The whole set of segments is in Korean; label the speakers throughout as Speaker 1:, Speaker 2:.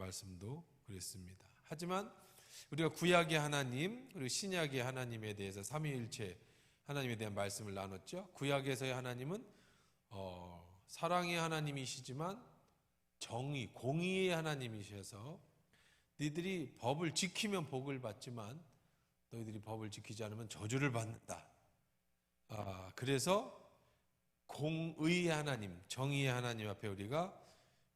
Speaker 1: 말씀도 그랬습니다. 하지만 우리가 구약의 하나님 그리고 신약의 하나님에 대해서 삼위일체 하나님에 대한 말씀을 나눴죠. 구약에서의 하나님은 사랑의 하나님이시지만 정의, 공의의 하나님이셔서 너희들이 법을 지키면 복을 받지만 너희들이 법을 지키지 않으면 저주를 받는다. 그래서 공의의 하나님, 정의의 하나님 앞에 우리가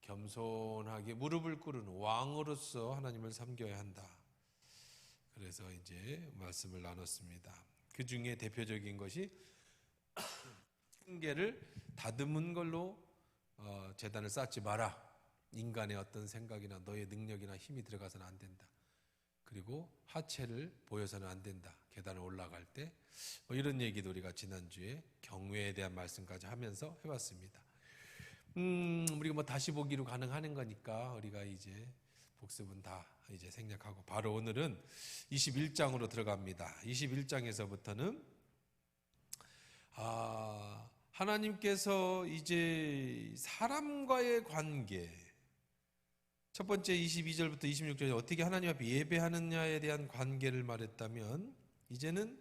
Speaker 1: 겸손하게 무릎을 꿇은 왕으로서 하나님을 섬겨야 한다. 그래서 이제 말씀을 나눴습니다. 그 중에 대표적인 것이 흉계를 다듬은 걸로 제단을 쌓지 마라. 인간의 어떤 생각이나 너의 능력이나 힘이 들어가서는 안 된다. 그리고 하체를 보여서는 안 된다. 계단을 올라갈 때 이런 얘기도 우리가 지난주에 경외에 대한 말씀까지 하면서 해봤습니다. 우리가 다시 보기로 가능한 거니까 우리가 이제 복습은 다 이제 생략하고 바로 오늘은 21장으로 들어갑니다. 21장에서부터는 하나님께서 이제 사람과의 관계, 첫 번째 22절부터 26절에 어떻게 하나님 앞에 예배하느냐에 대한 관계를 말했다면, 이제는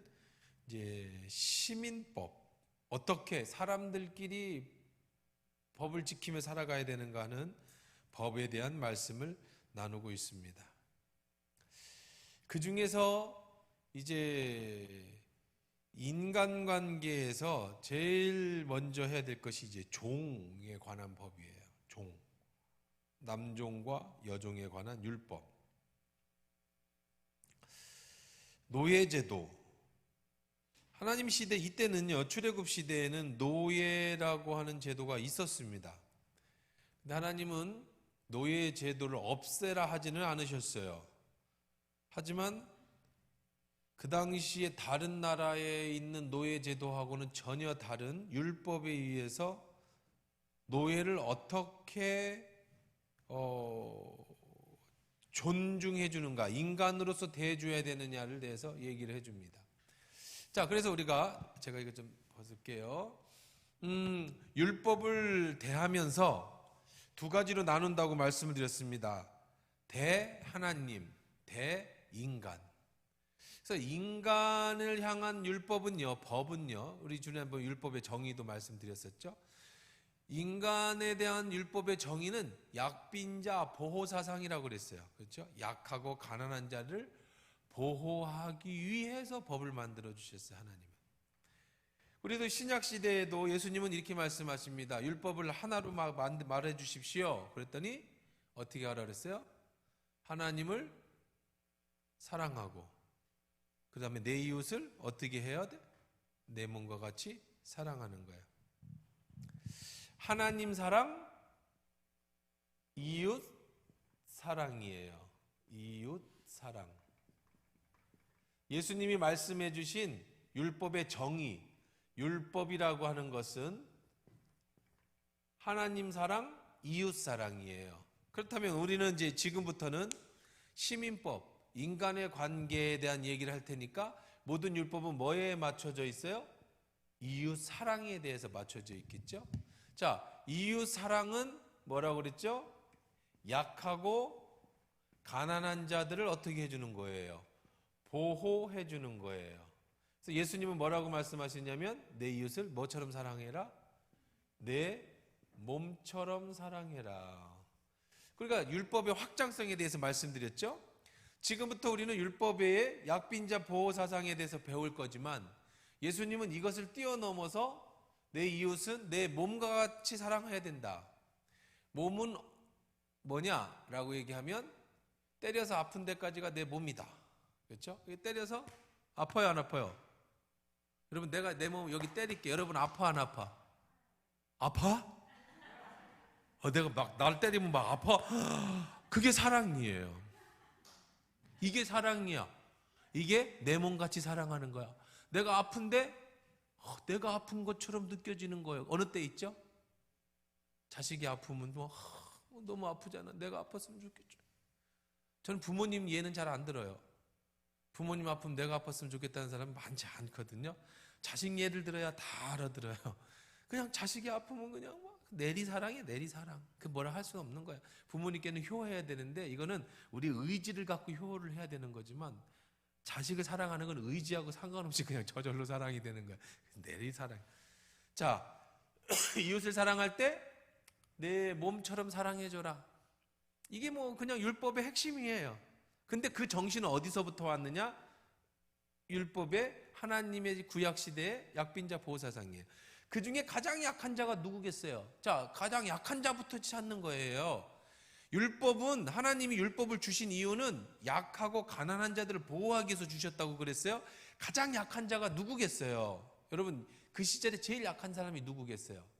Speaker 1: 이제 시민법, 어떻게 사람들끼리 법을 지키며 살아가야 되는가 하는 법에 대한 말씀을 나누고 있습니다. 그 중에서 이제 인간관계에서 제일 먼저 해야 될 것이 이제 종에 관한 법이에요. 종. 남종과 여종에 관한 율법. 노예제도. 하나님 시대, 이때는요, 출애굽 시대에는 노예라고 하는 제도가 있었습니다. 근데 하나님은 노예 제도를 없애라 하지는 않으셨어요. 하지만 그 당시에 다른 나라에 있는 노예 제도하고는 전혀 다른 율법에 의해서 노예를 어떻게 존중해 주는가, 인간으로서 대해줘야 되느냐를 대해서 얘기를 해줍니다. 자, 그래서 제가 이거 좀 벗을게요. 율법을 대하면서 두 가지로 나눈다고 말씀을 드렸습니다. 대하나님, 대인간. 그래서 인간을 향한 율법은요, 법은요, 우리 지난번 율법의 정의도 말씀드렸었죠. 인간에 대한 율법의 정의는 약빈자 보호사상이라고 그랬어요. 그렇죠? 약하고 가난한 자를 보호하기 위해서 법을 만들어 주셨어요, 하나님은. 우리도 신약 시대에도 예수님은 이렇게 말씀하십니다. 율법을 하나로 말해 주십시오. 그랬더니 어떻게 하라 그랬어요? 하나님을 사랑하고, 그 다음에 내 이웃을 어떻게 해야 돼? 내 몸과 같이 사랑하는 거예요. 하나님 사랑, 이웃 사랑이에요. 이웃 사랑. 예수님이 말씀해 주신 율법의 정의, 율법이라고 하는 것은 하나님 사랑, 이웃 사랑이에요. 그렇다면 우리는 이제 지금부터는 시민법, 인간의 관계에 대한 얘기를 할 테니까 모든 율법은 뭐에 맞춰져 있어요? 이웃 사랑에 대해서 맞춰져 있겠죠? 자, 이웃 사랑은 뭐라고 그랬죠? 약하고 가난한 자들을 어떻게 해주는 거예요? 보호해 주는 거예요. 그래서 예수님은 뭐라고 말씀하시냐면 내 이웃을 뭐처럼 사랑해라? 내 몸처럼 사랑해라. 그러니까 율법의 확장성에 대해서 말씀드렸죠? 지금부터 우리는 율법의 약빈자 보호 사상에 대해서 배울 거지만 예수님은 이것을 뛰어넘어서 내 이웃은 내 몸과 같이 사랑해야 된다. 몸은 뭐냐라고 얘기하면 때려서 아픈 데까지가 내 몸이다. 그렇죠? 때려서 아파요, 안 아파요? 여러분, 내가 내 몸 여기 때릴게. 여러분 아파, 안 아파? 아파? 내가 막 날 때리면 막 아파? 그게 사랑이에요. 이게 사랑이야. 이게 내 몸같이 사랑하는 거야. 내가 아픈데 내가 아픈 것처럼 느껴지는 거예요. 어느 때 있죠? 자식이 아프면 너무 아프잖아. 내가 아팠으면 좋겠죠. 저는 부모님 예는 잘 안 들어요. 부모님 아프면 내가 아팠으면 좋겠다는 사람은 많지 않거든요. 자식 예를 들어야 다 알아들어요. 그냥 자식이 아프면 그냥 막 내리사랑이에요, 내리사랑. 그 뭐라 할 수는 없는 거야. 부모님께는 효해야 되는데 이거는 우리 의지를 갖고 효를 해야 되는 거지만 자식을 사랑하는 건 의지하고 상관없이 그냥 저절로 사랑이 되는 거야. 내리사랑. 자, 이웃을 사랑할 때 내 몸처럼 사랑해줘라. 이게 뭐 그냥 율법의 핵심이에요. 근데 그 정신은 어디서부터 왔느냐? 율법의 하나님의 구약시대의 약빈자 보호사상이에요. 그 중에 가장 약한 자가 누구겠어요? 자, 가장 약한 자부터 찾는 거예요. 율법은, 하나님이 율법을 주신 이유는 약하고 가난한 자들을 보호하기 위해서 주셨다고 그랬어요. 가장 약한 자가 누구겠어요? 여러분, 그 시절에 제일 약한 사람이 누구겠어요?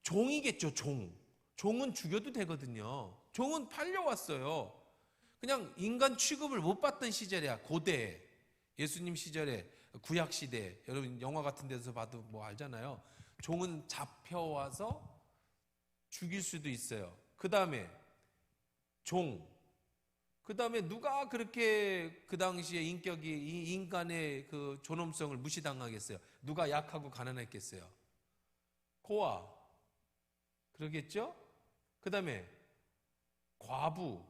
Speaker 1: 종이겠죠, 종. 종은 죽여도 되거든요. 종은 팔려왔어요. 그냥 인간 취급을 못 받던 시절이야, 고대. 예수님 시절에, 구약 시대. 여러분 영화 같은 데서 봐도 뭐 알잖아요. 종은 잡혀와서 죽일 수도 있어요. 그 다음에 종. 그 다음에 누가 그렇게 그 당시에 인격이, 이 인간의 그 존엄성을 무시당하겠어요? 누가 약하고 가난했겠어요? 고아. 그러겠죠? 그 다음에 과부.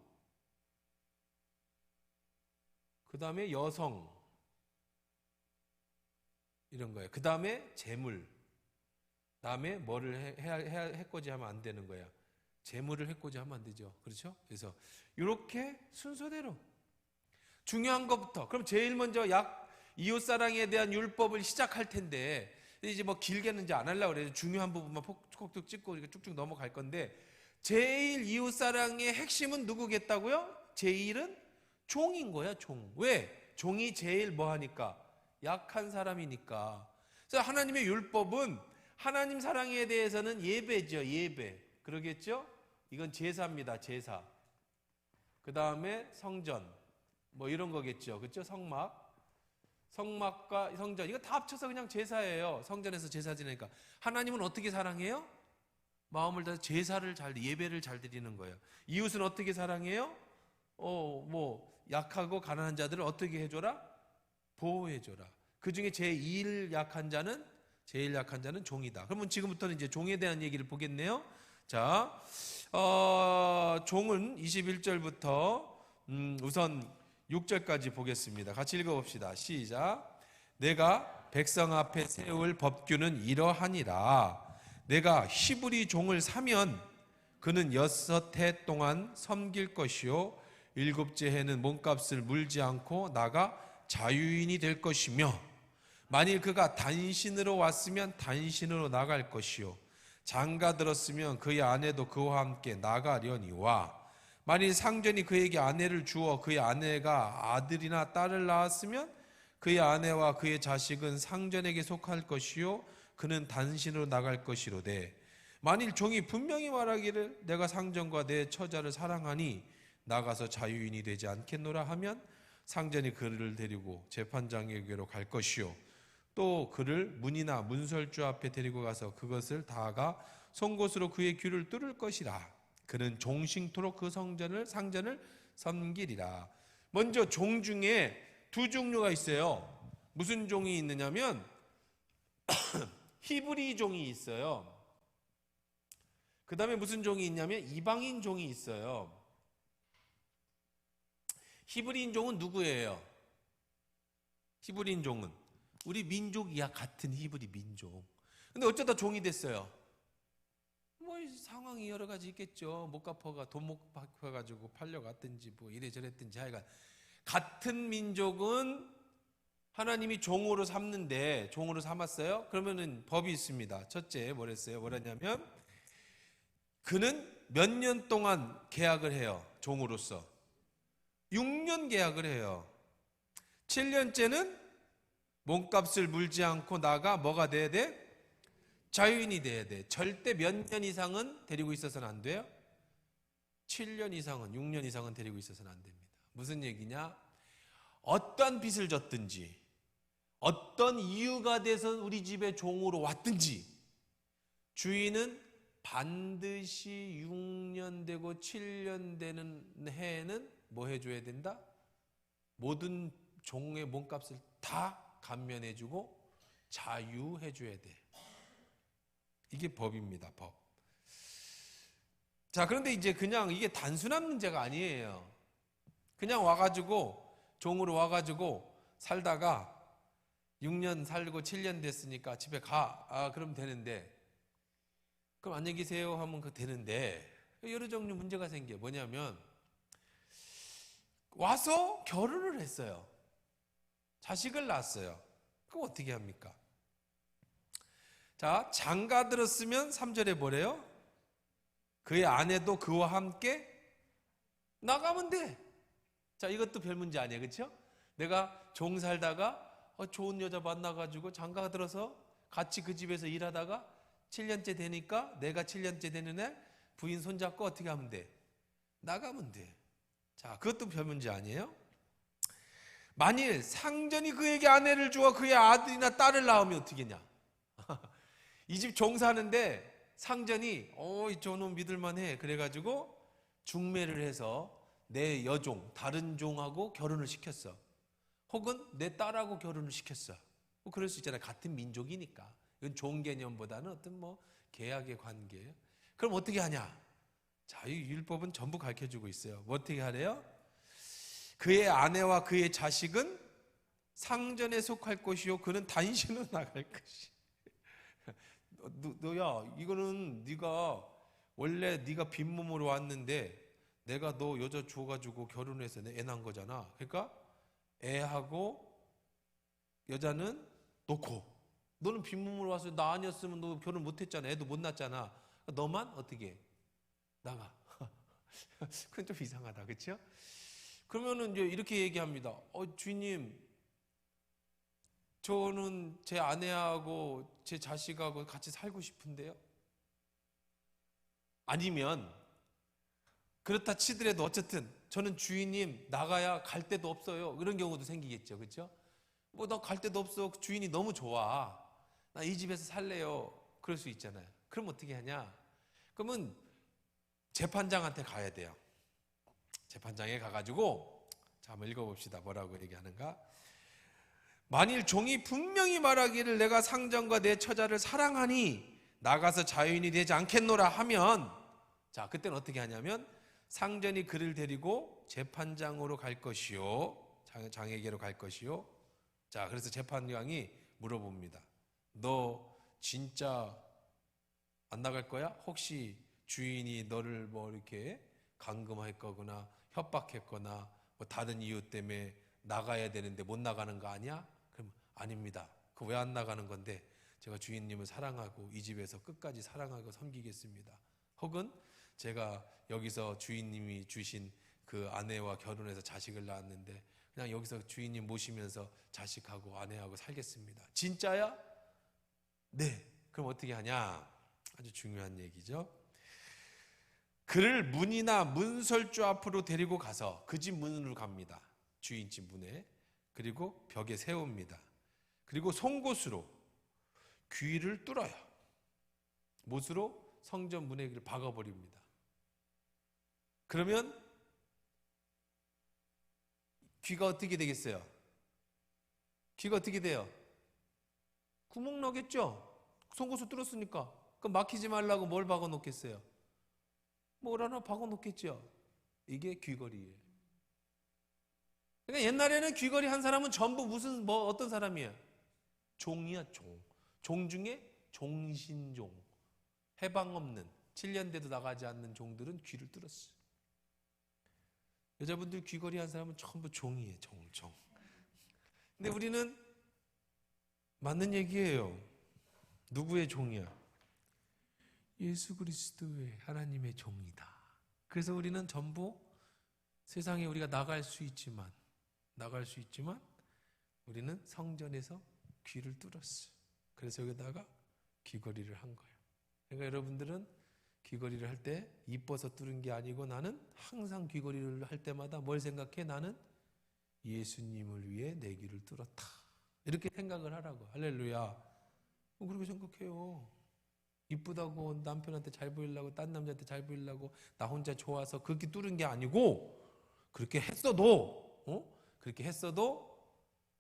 Speaker 1: 그 다음에 여성. 이런 거예요. 그 다음에 재물. 다음에 뭐를 해코지 하면 안 되는 거야. 재물을 해코지 하면 안 되죠. 그렇죠? 그래서 이렇게 순서대로 중요한 것부터. 그럼 제일 먼저 이웃사랑에 대한 율법을 시작할 텐데 이제 뭐 길게는 이제 안 하려고 그래요. 중요한 부분만 콕콕 찍고 쭉쭉 넘어갈 건데 제일 이웃사랑의 핵심은 누구겠다고요? 제일은 종인 거야, 종. 왜? 종이 제일 뭐 하니까? 약한 사람이니까. 그래서 하나님의 율법은 하나님 사랑에 대해서는 예배죠, 예배. 그러겠죠? 이건 제사입니다, 제사. 그 다음에 성전. 뭐 이런 거겠죠. 그렇죠? 성막과 성전. 이거 다 합쳐서 그냥 제사예요. 성전에서 제사 지내니까. 하나님은 어떻게 사랑해요? 마음을 다해서 제사를 예배를 잘 드리는 거예요. 이웃은 어떻게 사랑해요? 약하고 가난한 자들을 어떻게 해줘라? 보호해줘라. 그 중에 제일 약한 자는 종이다. 그러면 지금부터는 이제 종에 대한 얘기를 보겠네요. 자, 종은 21절부터 우선 6절까지 보겠습니다. 같이 읽어봅시다. 시작. 내가 백성 앞에 세울 법규는 이러하니라. 내가 히브리 종을 사면 그는 6해 동안 섬길 것이요 7째 해는 몸값을 물지 않고 나가 자유인이 될 것이며 만일 그가 단신으로 왔으면 단신으로 나갈 것이요 장가 들었으면 그의 아내도 그와 함께 나가려니와 만일 상전이 그에게 아내를 주어 그의 아내가 아들이나 딸을 낳았으면 그의 아내와 그의 자식은 상전에게 속할 것이요 그는 단신으로 나갈 것이로되 만일 종이 분명히 말하기를 내가 상전과 내 처자를 사랑하니 나가서 자유인이 되지 않겠노라 하면 상전이 그를 데리고 재판장에게로 갈 것이요 또 그를 문이나 문설주 앞에 데리고 가서 그것을 다가 송곳으로 그의 귀를 뚫을 것이라. 그는 종식토록 그 상전을 섬기리라. 먼저 종 중에 두 종류가 있어요. 무슨 종이 있느냐면 히브리 종이 있어요. 그 다음에 무슨 종이 있냐면 이방인 종이 있어요. 히브리인 종은 누구예요? 히브리인 종은 우리 민족이야. 같은 히브리 민족. 근데 어쩌다 종이 됐어요? 뭐 상황이 여러 가지 있겠죠. 돈 못 갚아가지고 팔려갔든지 뭐 이래저랬든지 하여간 같은 민족은 하나님이 종으로 삼는데 종으로 삼았어요. 그러면은 법이 있습니다. 첫째 뭐랬냐면 그는 몇 년 동안 계약을 해요. 종으로서 6년 계약을 해요. 7년째는 몸값을 물지 않고 나가 뭐가 돼야 돼? 자유인이 돼야 돼. 절대 몇 년 이상은 데리고 있어서는 안 돼요. 7년 이상은, 6년 이상은 데리고 있어서는 안 됩니다. 무슨 얘기냐? 어떤 빚을 졌든지 어떤 이유가 돼서 우리 집에 종으로 왔든지 주인은 반드시 6년 되고 7년 되는 해에는 뭐 해줘야 된다? 모든 종의 몸값을 다 감면해주고 자유해줘야 돼. 이게 법입니다. 법. 자, 그런데 이제 그냥 이게 단순한 문제가 아니에요. 그냥 와가지고 종으로 와가지고 살다가 6년 살고 7년 됐으니까 집에 가. 그럼 되는데, 그럼 안녕히 계세요 하면 그 되는데, 여러 종류 문제가 생겨요. 뭐냐면 와서 결혼을 했어요. 자식을 낳았어요. 그럼 어떻게 합니까? 자, 장가 들었으면 3절에 뭐래요? 그의 아내도 그와 함께 나가면 돼. 자, 이것도 별 문제 아니에요. 그렇죠? 내가 종 살다가 좋은 여자 만나가지고 장가 들어서 같이 그 집에서 일하다가 7년째 되니까 내가 7년째 되는 날 부인 손잡고 어떻게 하면 돼? 나가면 돼. 자, 그것도 별 문제 아니에요? 만일 상전이 그에게 아내를 주어 그의 아들이나 딸을 낳으면 어떻게 하냐? 이 집 종 사는데 상전이 저놈 믿을만해 그래가지고 중매를 해서 내 여종 다른 종하고 결혼을 시켰어. 혹은 내 딸하고 결혼을 시켰어. 뭐 그럴 수 있잖아요. 같은 민족이니까. 이건 종 개념보다는 어떤 계약의 관계예요. 그럼 어떻게 하냐? 자, 이 율법은 전부 가르쳐주고 있어요. 뭐 어떻게 하래요? 그의 아내와 그의 자식은 상전에 속할 것이요 그는 단신으로 나갈 것이. 너야, 이거는 네가 원래 네가 빈몸으로 왔는데 내가 너 여자 주어가지고 결혼해서 애 낳은 거잖아. 그러니까 애하고 여자는 놓고, 너는 빈몸으로 와서 나 아니었으면 너 결혼 못했잖아. 애도 못 낳았잖아. 너만 어떻게 해? 나가. 그건 좀 이상하다, 그렇죠? 그러면은 이제 이렇게 얘기합니다. 주인님, 저는 제 아내하고 제 자식하고 같이 살고 싶은데요. 아니면 그렇다 치더라도 어쨌든 저는 주인님 나가야 갈 데도 없어요. 이런 경우도 생기겠죠, 그렇죠? 나 갈 데도 없어. 주인이 너무 좋아. 나 이 집에서 살래요. 그럴 수 있잖아요. 그럼 어떻게 하냐? 그러면 재판장한테 가야 돼요. 재판장에 가가지고 자, 한번 읽어봅시다. 뭐라고 얘기하는가? 만일 종이 분명히 말하기를 내가 상전과 내 처자를 사랑하니 나가서 자유인이 되지 않겠노라 하면, 자, 그때는 어떻게 하냐면 상전이 그를 데리고 재판장으로 갈 것이요, 장에게로 갈 것이요. 자, 그래서 재판장이 물어봅니다. 너 진짜 안 나갈 거야? 혹시 주인이 너를 이렇게 감금했거나 협박했거나 다른 이유 때문에 나가야 되는데 못 나가는 거 아니야? 그럼 아닙니다. 그 왜 안 나가는 건데? 제가 주인님을 사랑하고 이 집에서 끝까지 사랑하고 섬기겠습니다. 혹은 제가 여기서 주인님이 주신 그 아내와 결혼해서 자식을 낳았는데 그냥 여기서 주인님 모시면서 자식하고 아내하고 살겠습니다. 진짜야? 네. 그럼 어떻게 하냐? 아주 중요한 얘기죠. 그를 문이나 문설주 앞으로 데리고 가서 그 집 문으로 갑니다. 주인 집 문에. 그리고 벽에 세웁니다. 그리고 송곳으로 귀를 뚫어요. 못으로 성전 문에 귀를 박아버립니다. 그러면 귀가 어떻게 되겠어요? 귀가 어떻게 돼요? 구멍 나겠죠? 송곳으로 뚫었으니까. 그럼 막히지 말라고 뭘 박아놓겠어요? 뭘 하나 박아놓겠죠? 이게 귀걸이에요. 그러니까 옛날에는 귀걸이 한 사람은 전부 어떤 사람이에요? 종이야, 종. 종 중에 종신종. 해방 없는, 7년 돼도 나가지 않는 종들은 귀를 뚫었어요. 여자분들 귀걸이 한 사람은 전부 종이에요, 종. 근데 우리는 맞는 얘기예요. 누구의 종이야? 예수 그리스도의 하나님의 종이다. 그래서 우리는 전부 세상에 우리가 나갈 수 있지만 우리는 성전에서 귀를 뚫었어요. 그래서 여기다가 귀걸이를 한 거예요. 그러니까 여러분들은 귀걸이를 할 때 이뻐서 뚫은 게 아니고 나는 항상 귀걸이를 할 때마다 뭘 생각해? 나는 예수님을 위해 내 귀를 뚫었다. 이렇게 생각을 하라고. 할렐루야. 그렇게 생각해요. 이쁘다고 남편한테 잘 보이려고 딴 남자한테 잘 보이려고 나 혼자 좋아서 그렇게 뚫은 게 아니고 그렇게 했어도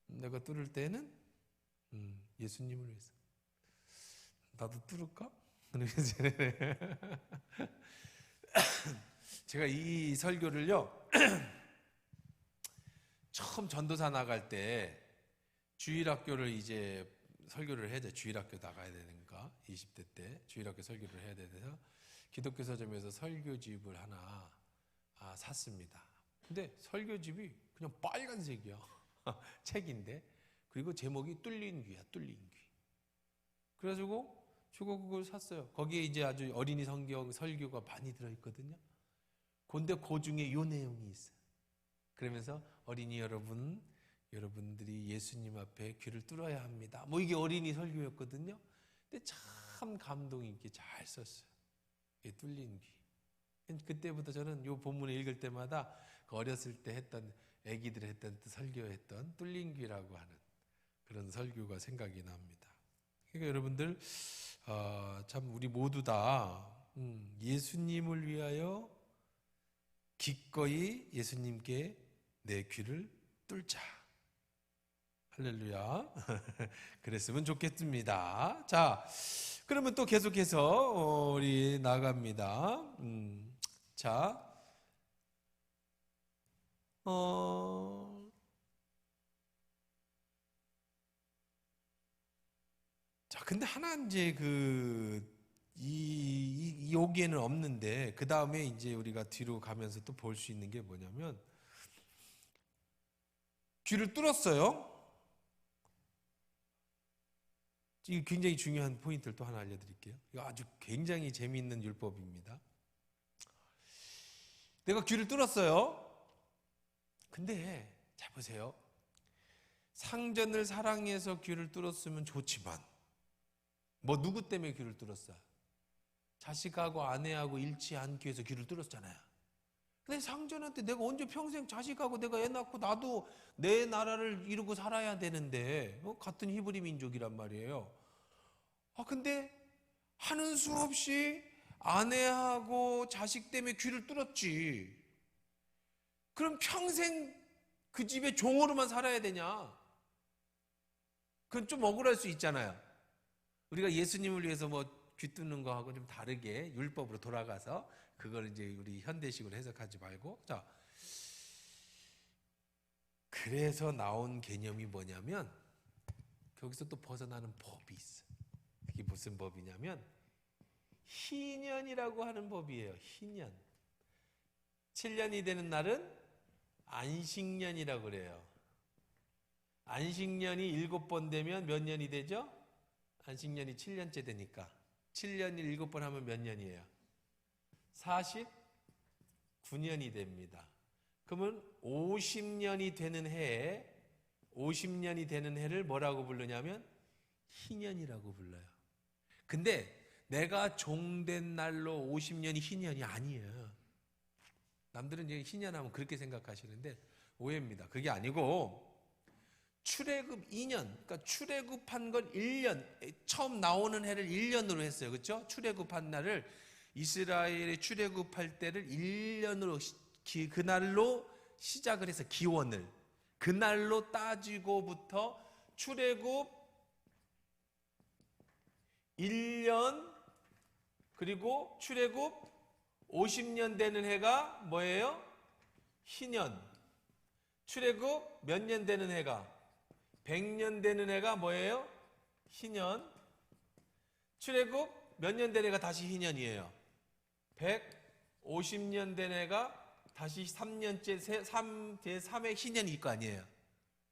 Speaker 1: 내가 뚫을 때는 예수님을 위해서. 나도 뚫을까? 제가 이 설교를요, 처음 전도사 나갈 때 주일학교를 이제 설교를 해야 돼. 주일학교 나가야 되니까 20대 때 주일학교 설교를 해야 돼서 기독교 서점에서 설교집을 하나 샀습니다. 근데 설교집이 그냥 빨간색이야. 책인데. 그리고 제목이 뚫린 귀야, 뚫린 귀. 그래가지고 저거 그걸 샀어요. 거기에 이제 아주 어린이 성경 설교가 많이 들어있거든요. 근데 그 중에 요 내용이 있어요. 그러면서 어린이 여러분들이 예수님 앞에 귀를 뚫어야 합니다. 뭐 이게 어린이 설교였거든요. 근데 참 감동 있게 잘 썼어요. 뚫린 귀. 그때부터 저는 요 본문을 읽을 때마다 그 어렸을 때 했던 애기들이 했던 설교했던 뚫린 귀라고 하는 그런 설교가 생각이 납니다. 그러니까 여러분들 참 우리 모두 다 예수님을 위하여 기꺼이 예수님께 내 귀를 뚫자. 할렐루야. 그랬으면 좋겠습니다. 자, 그러면 또 계속해서 우리 나갑니다. 자, 자, 근데 하나 이제 여기에는 없는데 그 다음에 이제 우리가 뒤로 가면서 또 볼 수 있는 게 뭐냐면 귀를 뚫었어요. 이게 굉장히 중요한 포인트를 또 하나 알려드릴게요. 이거 아주 굉장히 재미있는 율법입니다. 내가 귀를 뚫었어요. 근데 잘 보세요. 상전을 사랑해서 귀를 뚫었으면 좋지만 뭐 누구 때문에 귀를 뚫었어? 자식하고 아내하고 잃지 않기 위해서 귀를 뚫었잖아요. 근데 상전한테 내가 언제 평생 자식하고 내가 애 낳고 나도 내 나라를 이루고 살아야 되는데 같은 히브리 민족이란 말이에요. 근데 하는 수 없이 아내하고 자식 때문에 귀를 뚫었지. 그럼 평생 그 집의 종으로만 살아야 되냐? 그건 좀 억울할 수 있잖아요. 우리가 예수님을 위해서 뭐 귀 뚫는 거하고 좀 다르게 율법으로 돌아가서 그걸 이제 우리 현대식으로 해석하지 말고, 자, 그래서 나온 개념이 뭐냐면 거기서 또 벗어나는 법이 있어. 그게 무슨 법이냐면 희년이라고 하는 법이에요. 희년. 7년이 되는 날은 안식년이라고 그래요. 안식년이 7번 되면 몇 년이 되죠? 안식년이 7년째 되니까 7년을 7번 하면 몇 년이에요? 49년이 됩니다. 그러면 50년이 되는 해에 50년이 되는 해를 뭐라고 부르냐면 희년이라고 불러요. 근데 내가 종된 날로 50년이 희년이 아니에요. 남들은 이제 희년하면 그렇게 생각하시는데 오해입니다. 그게 아니고 출애굽 2년, 그러니까 출애굽한 건 1년, 처음 나오는 해를 1년으로 했어요. 그렇죠? 출애굽한 날을 이스라엘의 출애굽할 때를 1년으로 그날로 시작을 해서 기원을 그날로 따지고부터 출애굽 1년 그리고 출애굽 50년 되는 해가 뭐예요? 희년. 출애굽 몇 년 되는 해가? 100년 되는 해가 뭐예요? 희년. 출애굽 몇 년 된 해가 다시 희년이에요? 150년 된 해가 다시 3년째 제3의 희년일 거 아니에요?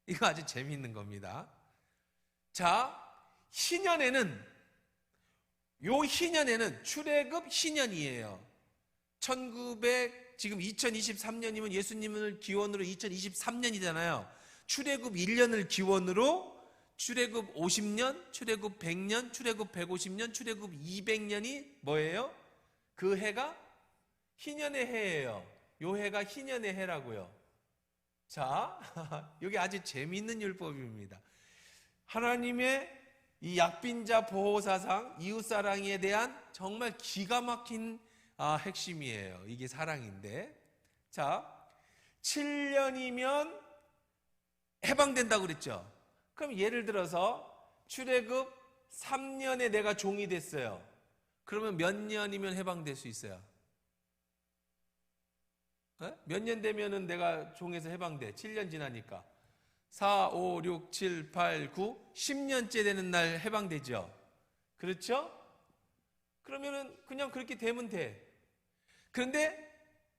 Speaker 1: 이거 아주 재미있는 겁니다. 자, 희년에는 출애굽 희년이에요. 지금 2023년이면 예수님을 기원으로 2023년이잖아요. 출애굽 1년을 기원으로 출애굽 50년, 출애굽 100년, 출애굽 150년, 출애굽 200년이 뭐예요? 그 해가 희년의 해예요. 요 해가 희년의 해라고요. 자, 여기 아주 재미있는 율법입니다. 하나님의 이 약빈자 보호사상, 이웃사랑에 대한 정말 기가 막힌 핵심이에요. 이게 사랑인데. 자, 7년이면 해방된다고 그랬죠. 그럼 예를 들어서 출애굽 3년에 내가 종이 됐어요. 그러면 몇 년이면 해방될 수 있어요? 몇 년 되면은 내가 종에서 해방돼? 7년 지나니까 4, 5, 6, 7, 8, 9, 10년째 되는 날 해방되죠. 그렇죠? 그러면은 그냥 그렇게 되면 돼. 그런데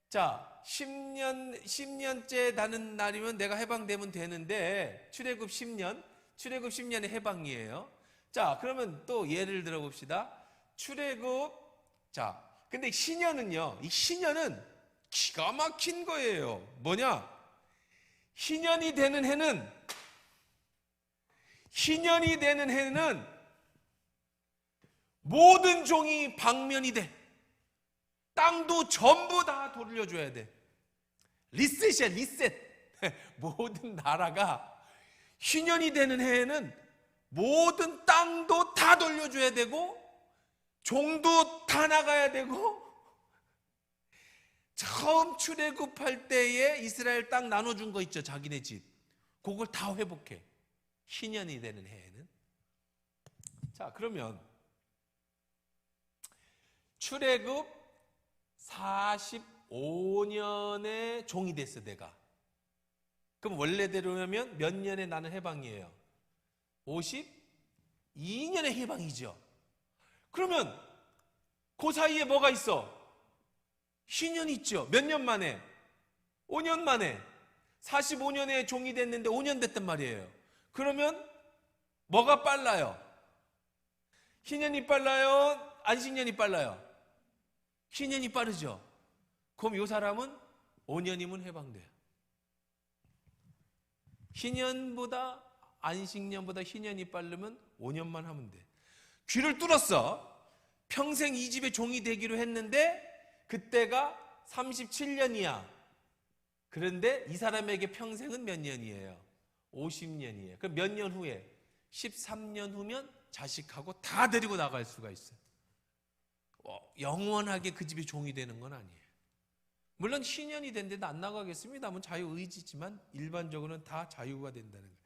Speaker 1: 자, 10년째 나는 날이면 내가 해방되면 되는데 출애굽 10년에 해방이에요. 자, 그러면 또 예를 들어 봅시다. 출애굽, 자, 근데 희년은요, 이 희년은 기가 막힌 거예요. 뭐냐? 희년이 되는 해는 모든 종이 방면이 돼. 땅도 전부 다 돌려줘야 돼. 리셋이야, 리셋. 모든 나라가 희년이 되는 해에는 모든 땅도 다 돌려줘야 되고 종도 다 나가야 되고, 처음 출애굽할 때에 이스라엘 땅 나눠준 거 있죠, 자기네 집. 그걸 다 회복해, 희년이 되는 해에는. 자, 그러면 출애굽 45년에 종이 됐어, 내가. 그럼 원래대로면 몇 년에 나는 해방이에요? 52년에 해방이죠. 그러면 그 사이에 뭐가 있어? 희년이 있죠. 몇 년 만에? 5년 만에. 45년에 종이 됐는데 5년 됐단 말이에요. 그러면 뭐가 빨라요? 희년이 빨라요? 안식년이 빨라요? 희년이 빠르죠. 그럼 이 사람은 5년이면 해방돼요. 희년보다, 안식년보다 희년이 빠르면 5년만 하면 돼. 귀를 뚫었어. 평생 이 집의 종이 되기로 했는데 그때가 37년이야. 그런데 이 사람에게 평생은 몇 년이에요? 50년이에요. 그럼 몇 년 후에? 13년 후면 자식하고 다 데리고 나갈 수가 있어요. 영원하게 그 집의 종이 되는 건 아니에요. 물론 희년이 된데도 안 나가겠습니다면 자유의지지만 일반적으로는 다 자유가 된다는 거예요.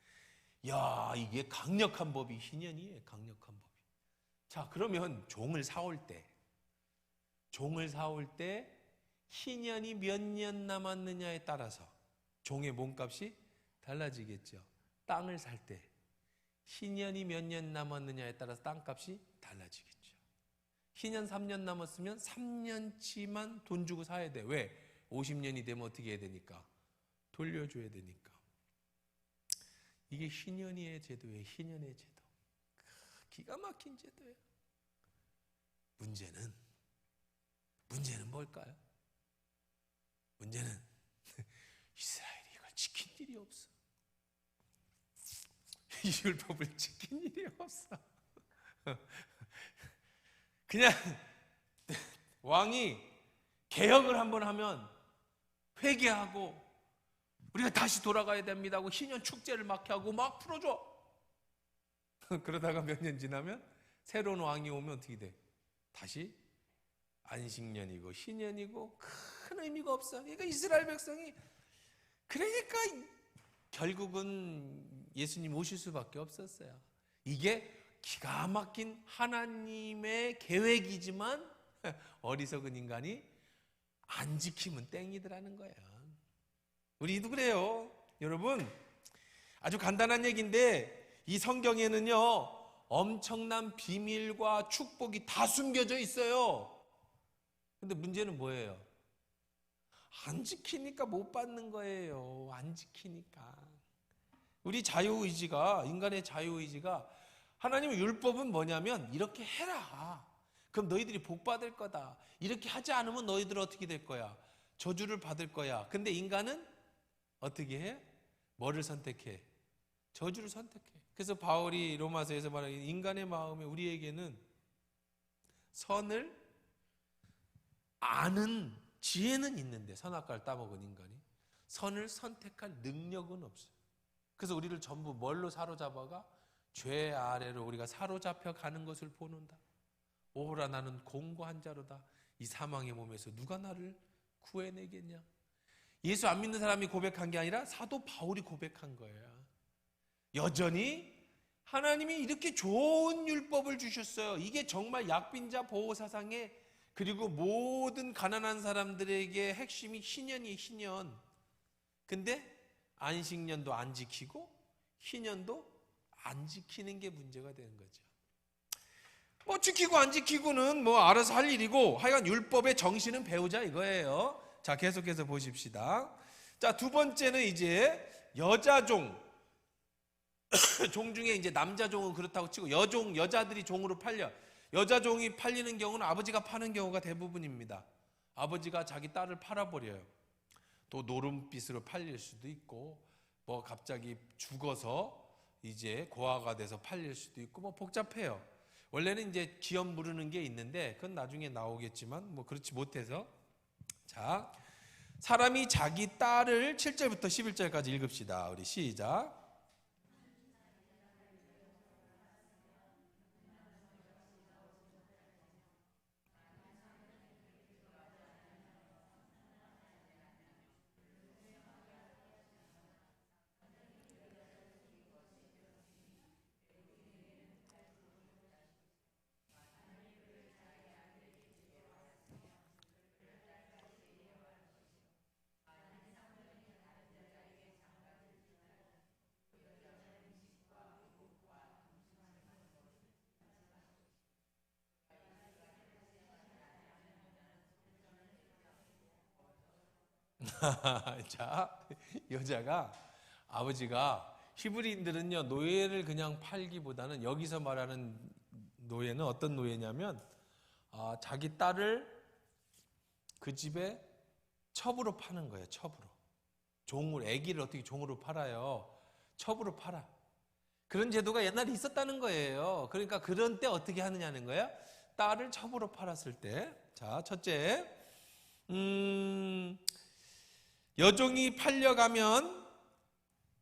Speaker 1: 야, 이게 강력한 법이 희년이에요. 강력한 법이. 자, 그러면 종을 사올 때 희년이 몇 년 남았느냐에 따라서 종의 몸값이 달라지겠죠. 땅을 살 때 희년이 몇 년 남았느냐에 따라서 땅값이 달라지겠죠. 희년 3년 남았으면 3년치만 돈 주고 사야 돼. 왜? 50년이 되면 어떻게 해야 되니까? 돌려줘야 되니까. 이게 희년의 제도예요. 희년의 제도. 기가 막힌 제도예요. 문제는 뭘까요? 문제는 이스라엘이 이걸 지킨 일이 없어. 이 율법을 지킨 일이 없어. 그냥 왕이 개혁을 한번 하면 회개하고 우리가 다시 돌아가야 됩니다 하고 희년 축제를 막 하고 막 풀어줘. 그러다가 몇 년 지나면 새로운 왕이 오면 어떻게 돼? 다시 안식년이고 희년이고 큰 의미가 없어. 그러니까 이스라엘 백성이, 그러니까 결국은 예수님 오실 수밖에 없었어요. 이게 기가 막힌 하나님의 계획이지만 어리석은 인간이 안 지키면 땡이더라는 거야. 우리도 그래요. 여러분, 아주 간단한 얘기인데 이 성경에는요 엄청난 비밀과 축복이 다 숨겨져 있어요. 근데 문제는 뭐예요? 안 지키니까 못 받는 거예요. 안 지키니까. 우리 자유의지가, 인간의 자유의지가, 하나님의 율법은 뭐냐면 이렇게 해라, 그럼 너희들이 복 받을 거다. 이렇게 하지 않으면 너희들 어떻게 될 거야? 저주를 받을 거야. 근데 인간은 어떻게 해? 뭐를 선택해? 저주를 선택해. 그래서 바울이 로마서에서 말하는 인간의 마음에, 우리에게는 선을 아는 지혜는 있는데, 선악과를 따먹은 인간이 선을 선택할 능력은 없어요. 그래서 우리를 전부 뭘로 사로잡아가? 죄 아래로 우리가 사로잡혀 가는 것을 보는다. 오호라, 나는 공고한 자로다. 이 사망의 몸에서 누가 나를 구해내겠냐? 예수 안 믿는 사람이 고백한 게 아니라 사도 바울이 고백한 거예요. 여전히 하나님이 이렇게 좋은 율법을 주셨어요. 이게 정말 약빈자 보호 사상에, 그리고 모든 가난한 사람들에게 핵심이 희년이에요, 희년. 근데 안식년도 안 지키고 희년도 안 지키는 게 문제가 되는 거죠. 뭐 지키고 안 지키고는 뭐 알아서 할 일이고, 하여간 율법의 정신은 배우자 이거예요. 자, 계속해서 보십시다. 자, 두 번째는 이제 여자종. 종 중에 이제 남자 종은 그렇다고 치고 여종, 여자들이 종으로 팔려. 여자 종이 팔리는 경우는 아버지가 파는 경우가 대부분입니다. 아버지가 자기 딸을 팔아버려요. 또 노름빛으로 팔릴 수도 있고, 뭐 갑자기 죽어서 이제 고아가 돼서 팔릴 수도 있고, 뭐 복잡해요. 원래는 이제 기업 무르는 게 있는데 그건 나중에 나오겠지만 뭐 그렇지 못해서. 자, 사람이 자기 딸을 7절부터 11절까지 읽읍시다. 우리 시작. 자, 여자가, 아버지가, 히브리인들은요 노예를 그냥 팔기보다는, 여기서 말하는 노예는 어떤 노예냐면 자기 딸을 그 집에 첩으로 파는 거예요. 첩으로. 종으로, 아기를 어떻게 종으로 팔아요? 첩으로 팔아. 그런 제도가 옛날에 있었다는 거예요. 그러니까 그런 때 어떻게 하느냐는 거야. 딸을 첩으로 팔았을 때. 자, 첫째, 여종이 팔려가면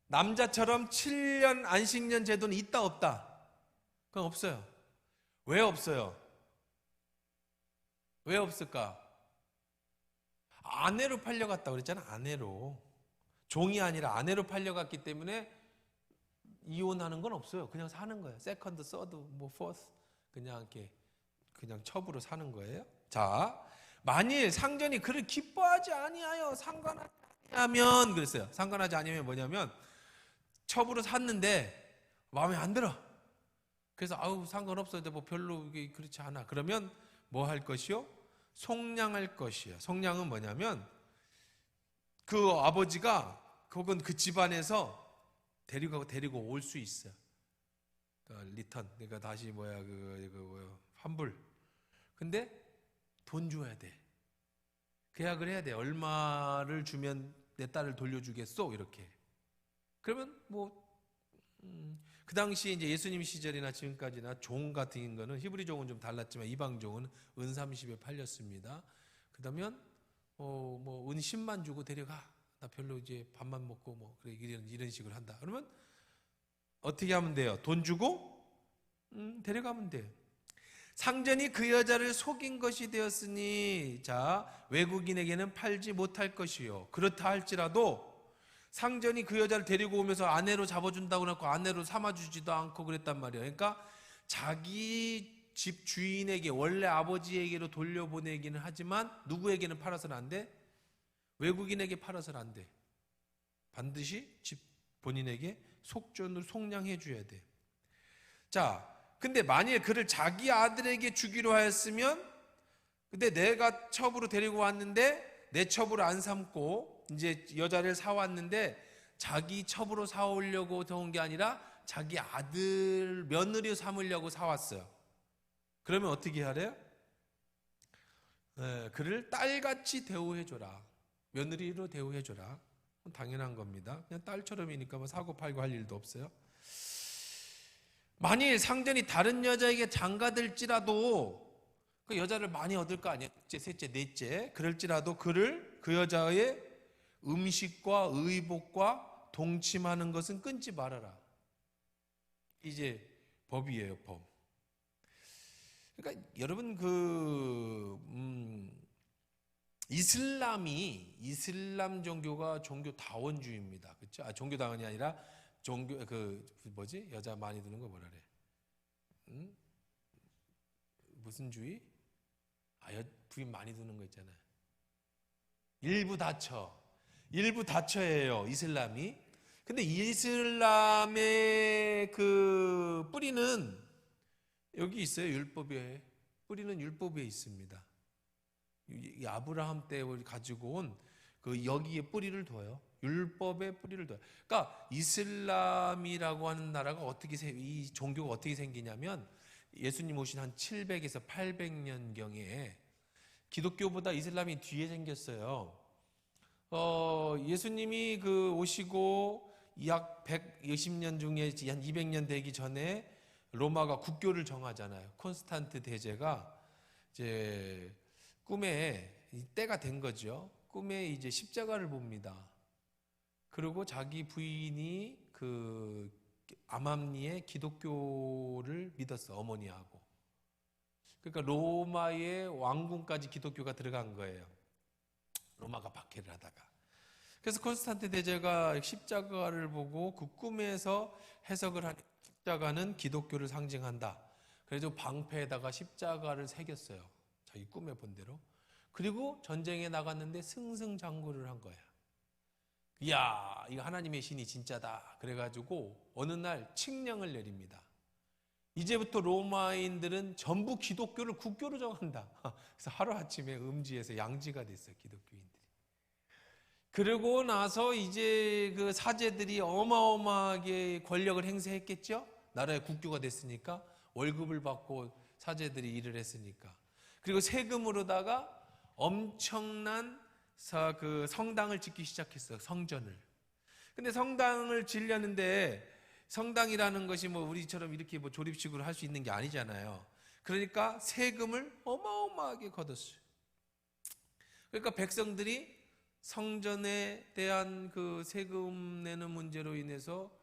Speaker 1: 남자처럼 7년 안식년 제도는 있다 없다? 그건 없어요. 왜 없어요? 왜 없을까? 아내로 팔려갔다 그랬잖아. 아내로. 종이 아니라 아내로 팔려갔기 때문에 이혼하는 건 없어요. 그냥 사는 거예요. 세컨드, 서드, 뭐 포스, 그냥 이렇게 그냥 첩으로 사는 거예요. 자, 만일 상전이 그를 기뻐하지 아니하여 상관하지 아니하면, 그랬어요. 상관하지 아니하면 뭐냐면 첩으로 샀는데 마음에 안 들어. 그래서 아우 상관없어도 뭐 별로 그렇지 않아. 그러면 뭐 할 것이요? 속량할 것이요. 속량은 뭐냐면 그 아버지가 혹은 그 집안에서 데리고 올 수 있어. 리턴. 그러니까 다시 환불. 근데 돈 줘야 돼. 계약을 해야 돼. 얼마를 주면 내 딸을 돌려주겠소? 이렇게. 그러면 그 당시에 이제 예수님 시절이나 지금까지나 종 같은 거는, 히브리 종은 좀 달랐지만 이방 종은 은 30에 팔렸습니다. 그러면 은 10만 주고 데려가. 나 별로 이제 밥만 먹고 그래 이런 식으로 한다. 그러면 어떻게 하면 돼요? 돈 주고 데려가면 돼. 상전이 그 여자를 속인 것이 되었으니, 자, 외국인에게는 팔지 못할 것이요. 그렇다 할지라도 상전이 그 여자를 데리고 오면서 아내로 잡아준다고 해놓고 아내로 삼아주지도 않고 그랬단 말이에요. 그러니까 자기 집 주인에게, 원래 아버지에게로 돌려보내기는 하지만 누구에게는 팔아서는 안 돼? 외국인에게 팔아서는 안 돼. 반드시 집 본인에게 속전으로 속량해 줘야 돼. 자, 근데 만일 그를 자기 아들에게 주기로 하였으면, 근데 내가 첩으로 데리고 왔는데 내 첩으로 안 삼고 이제 여자를 사왔는데 자기 첩으로 사오려고 온 게 아니라 자기 아들 며느리 삼으려고 사왔어요. 그러면 어떻게 하래요? 그를 딸같이 대우해줘라. 며느리로 대우해줘라. 당연한 겁니다. 그냥 딸처럼이니까 뭐 사고 팔고 할 일도 없어요. 만일 상전이 다른 여자에게 장가들지라도 그 여자를 많이 얻을 거 아니에요. 둘째, 셋째, 넷째. 그럴지라도 그 여자의 음식과 의복과 동침하는 것은 끊지 말아라. 이제 법이에요, 법. 그러니까 여러분 이슬람 종교가 종교다원주의입니다. 그렇죠? 종교다원이 아니라 종교 뭐지? 여자 많이 두는 거 뭐라 그래? 응? 무슨 주의? 부인 많이 두는 거 있잖아요. 일부 다처예요, 이슬람이. 근데 이슬람의 그 뿌리는 여기 있어요. 율법에. 뿌리는 율법에 있습니다. 이 아브라함 때 가지고 온 그 여기에 뿌리를 둬요. 율법에 뿌리를 둬요. 그러니까 이슬람이라고 하는 나라가 이 종교가 어떻게 생기냐면 예수님 오신 한 700에서 800년경에 기독교보다 이슬람이 뒤에 생겼어요. 예수님이 오시고 약 120년 중에 한 200년 되기 전에 로마가 국교를 정하잖아요. 콘스탄트 대제가 이제 꿈에 때가 된 거죠. 꿈에 이제 십자가를 봅니다. 그리고 자기 부인이 암암리에 기독교를 믿었어, 어머니하고. 그러니까 로마의 왕궁까지 기독교가 들어간 거예요. 로마가 박해를 하다가. 그래서 콘스탄트 대제가 십자가를 보고 그 꿈에서 해석을 한 십자가는 기독교를 상징한다. 그래서 방패에다가 십자가를 새겼어요. 자기 꿈에 본 대로. 그리고 전쟁에 나갔는데 승승장구를 한 거야. 이야, 이거 하나님의 신이 진짜다. 그래가지고 어느 날 칙령을 내립니다. 이제부터 로마인들은 전부 기독교를 국교로 정한다. 그래서 하루아침에 음지에서 양지가 됐어요, 기독교인들이. 그러고 나서 이제 그 사제들이 어마어마하게 권력을 행사했겠죠? 나라의 국교가 됐으니까 월급을 받고 사제들이 일을 했으니까. 그리고 세금으로다가 엄청난 성당을 짓기 시작했어요, 성전을. 근데 성당을 지려는데 성당이라는 것이 우리처럼 이렇게 조립식으로 할 수 있는 게 아니잖아요. 그러니까 세금을 어마어마하게 걷었어요. 그러니까 백성들이 성전에 대한 그 세금 내는 문제로 인해서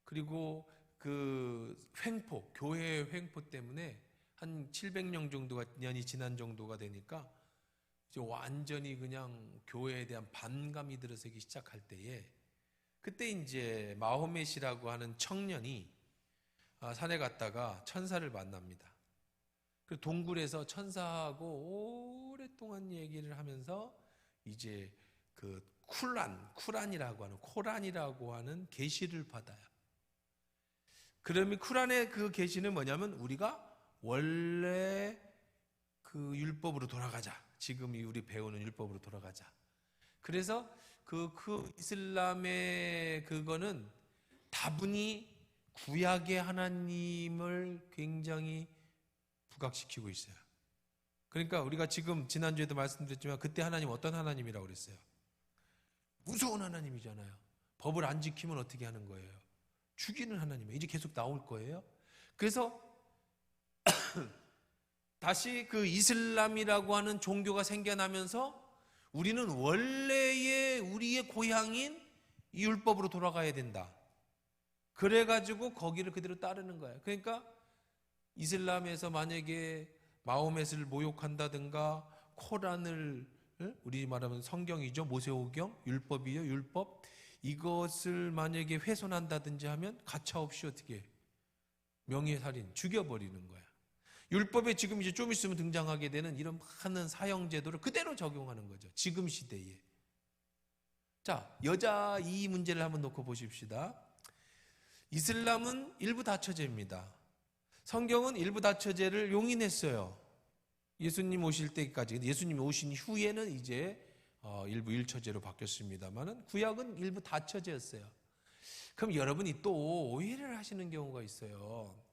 Speaker 1: 그리고 교회의 횡포 때문에 한 700년 정도가 년이 지난 정도가 되니까 이제 완전히 그냥 교회에 대한 반감이 들어서기 시작할 때에 그때 이제 마호멧이라고 하는 청년이 산에 갔다가 천사를 만납니다. 그 동굴에서 천사하고 오랫동안 얘기를 하면서 이제 코란이라고 하는 계시를 받아요. 그러면 쿠란의 그 계시는 뭐냐면 우리가 원래 그 율법으로 돌아가자. 지금 우리 배우는 율법으로 돌아가자. 그래서 그 이슬람의 그거는 다분히 구약의 하나님을 굉장히 부각시키고 있어요. 그러니까 우리가 지금 지난주에도 말씀드렸지만 그때 하나님 어떤 하나님이라고 그랬어요? 무서운 하나님이잖아요. 법을 안 지키면 어떻게 하는 거예요? 죽이는 하나님이에요. 이제 계속 나올 거예요. 그래서 다시 그 이슬람이라고 하는 종교가 생겨나면서 우리는 원래의 우리의 고향인 이 율법으로 돌아가야 된다. 그래가지고 거기를 그대로 따르는 거예요. 그러니까 이슬람에서 만약에 마호멧을 모욕한다든가 코란을 우리 말하면 성경이죠. 모세오경, 율법이요. 율법. 이것을 만약에 훼손한다든지 하면 가차없이 어떻게 명예살인 죽여버리는 거야. 율법에 지금 이제 좀 있으면 등장하게 되는 이런 많은 사형제도를 그대로 적용하는 거죠. 지금 시대에. 자, 여자 이 문제를 한번 놓고 보십시다. 이슬람은 일부 다처제입니다. 성경은 일부 다처제를 용인했어요. 예수님 오실 때까지. 예수님 오신 후에는 이제 일부 일처제로 바뀌었습니다만은 구약은 일부 다처제였어요. 그럼 여러분이 또 오해를 하시는 경우가 있어요.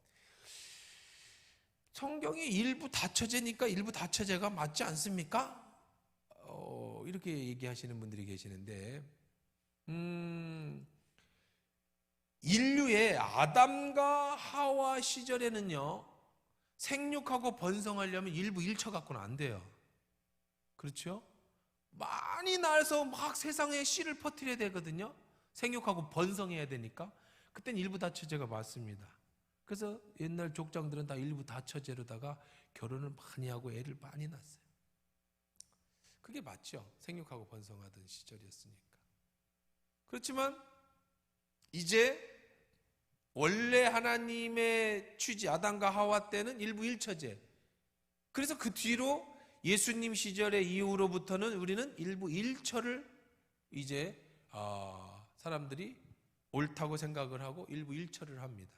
Speaker 1: 성경이 일부 다처제니까 일부 다처제가 맞지 않습니까? 이렇게 얘기하시는 분들이 계시는데 인류의 아담과 하와 시절에는요 생육하고 번성하려면 일부 일처 갖고는 안 돼요. 그렇죠? 많이 낳아서 막 세상에 씨를 퍼뜨려야 되거든요. 생육하고 번성해야 되니까 그땐 일부 다처제가 맞습니다. 그래서 옛날 족장들은 다 일부 다처제로다가 결혼을 많이 하고 애를 많이 낳았어요. 그게 맞죠. 생육하고 번성하던 시절이었으니까. 그렇지만 이제 원래 하나님의 취지 아담과 하와 때는 일부 일처제. 그래서 그 뒤로 예수님 시절의 이후로부터는 우리는 일부 일처를 이제 사람들이 옳다고 생각을 하고 일부 일처를 합니다.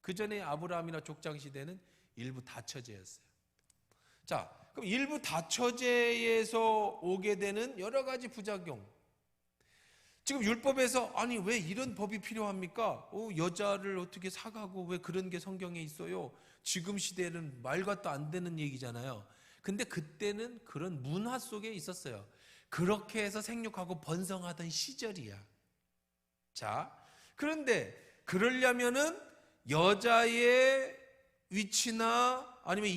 Speaker 1: 그 전에 아브라함이나 족장 시대는 일부 다처제였어요. 자, 그럼 일부 다처제에서 오게 되는 여러 가지 부작용. 지금 율법에서 아니 왜 이런 법이 필요합니까? 여자를 어떻게 사가고 왜 그런 게 성경에 있어요? 지금 시대는 말과 또 안 되는 얘기잖아요. 근데 그때는 그런 문화 속에 있었어요. 그렇게 해서 생육하고 번성하던 시절이야. 자, 그런데 그러려면은 여자의 위치나 아니면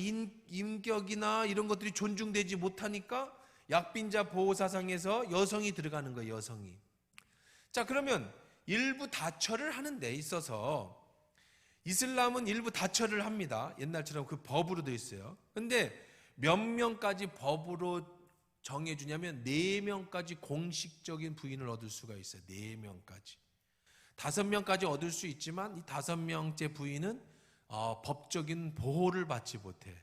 Speaker 1: 인격이나 이런 것들이 존중되지 못하니까 약빈자 보호사상에서 여성이 들어가는 거예요. 여성이. 자, 그러면 일부 다처를 하는 데 있어서 이슬람은 일부 다처를 합니다. 옛날처럼 그 법으로 되어 있어요. 근데 몇 명까지 법으로 정해주냐면 4명까지 공식적인 부인을 얻을 수가 있어요. 4명까지. 5명까지 얻을 수 있지만 이 5명째 부인은 법적인 보호를 받지 못해.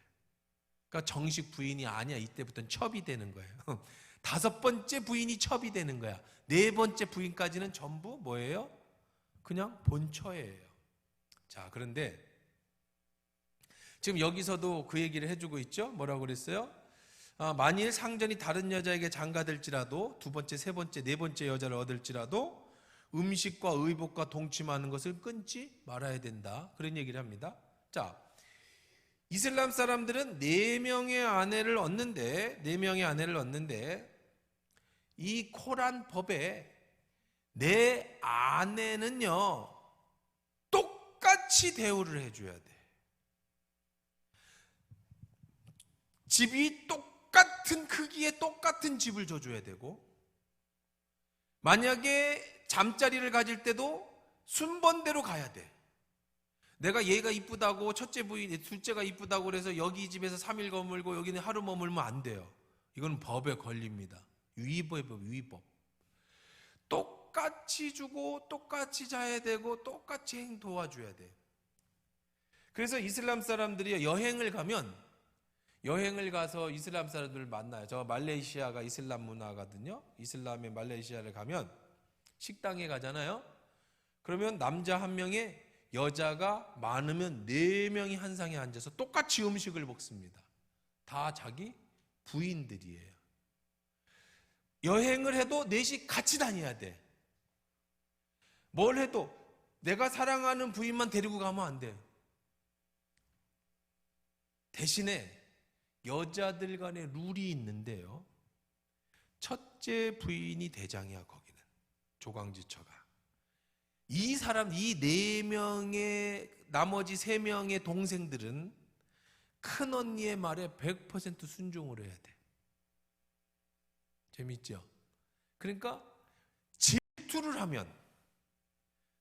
Speaker 1: 그러니까 정식 부인이 아니야. 이때부터는 첩이 되는 거예요. 5번째 부인이 첩이 되는 거야. 4번째 부인까지는 전부 뭐예요? 그냥 본처예요. 자, 그런데 지금 여기서도 그 얘기를 해주고 있죠. 뭐라고 그랬어요? 만일 상전이 다른 여자에게 장가들지라도 2번째, 3번째, 4번째 여자를 얻을지라도 음식과 의복과 동침하는 것을 끊지 말아야 된다. 그런 얘기를 합니다. 자, 이슬람 사람들은 4명의 아내를 얻는데 이 코란 법에 내 아내는요 똑같이 대우를 해줘야 돼. 집이 똑같은 크기의 똑같은 집을 줘줘야 되고, 만약에 잠자리를 가질 때도 순번대로 가야 돼. 내가 얘가 이쁘다고 첫째 부인, 둘째가 이쁘다고 그래서 여기 집에서 3일 머물고 여기는 하루 머물면 안 돼요. 이건 법에 걸립니다. 위법. 똑같이 주고 똑같이 자야 되고 똑같이 도와줘야 돼. 그래서 이슬람 사람들이 여행을 가서 이슬람 사람들을 만나요. 저 말레이시아가 이슬람 문화거든요. 이슬람의 말레이시아를 가면 식당에 가잖아요. 그러면 남자 1명에 여자가 많으면 4명이 한 상에 앉아서 똑같이 음식을 먹습니다. 다 자기 부인들이에요. 여행을 해도 넷이 같이 다녀야 돼. 뭘 해도 내가 사랑하는 부인만 데리고 가면 안 돼요. 대신에 여자들 간의 룰이 있는데요. 첫째 부인이 대장이야. 거기는 조강지처가. 이 4명의 나머지 3명의 동생들은 큰 언니의 말에 100% 순종을 해야 돼. 재밌죠? 그러니까 질투를 하면,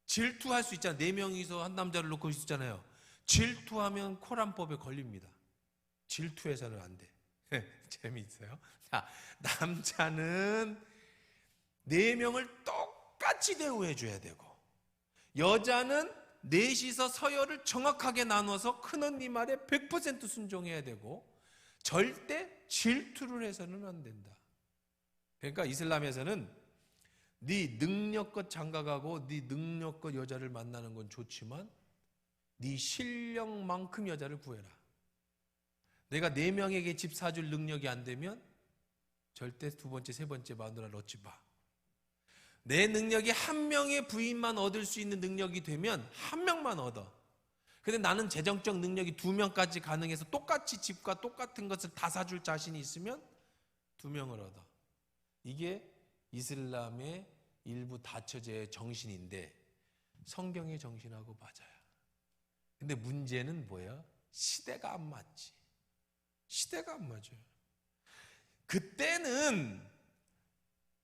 Speaker 1: 질투할 수 있잖아요. 4명이서 한 남자를 놓고 있었잖아요. 질투하면 코란법에 걸립니다. 질투해서는 안 돼. 재미있어요. 자, 남자는 4명을 똑같이 대우해줘야 되고, 여자는 넷이서 서열을 정확하게 나눠서 큰언니 말에 100% 순종해야 되고, 절대 질투를 해서는 안 된다. 그러니까 이슬람에서는 네 능력껏 장가가고 네 능력껏 여자를 만나는 건 좋지만 네 실력만큼 여자를 구해라. 내가 4명에게 집 사줄 능력이 안 되면 절대 2번째, 3번째 마누라를 얻지 마. 내 능력이 1명의 부인만 얻을 수 있는 능력이 되면 1명만 얻어. 근데 나는 재정적 능력이 2명까지 가능해서 똑같이 집과 똑같은 것을 다 사줄 자신이 있으면 2명을 얻어. 이게 이슬람의 일부 다처제의 정신인데 성경의 정신하고 맞아요. 근데 문제는 뭐예요? 시대가 안 맞지. 시대가 안 맞아요. 그때는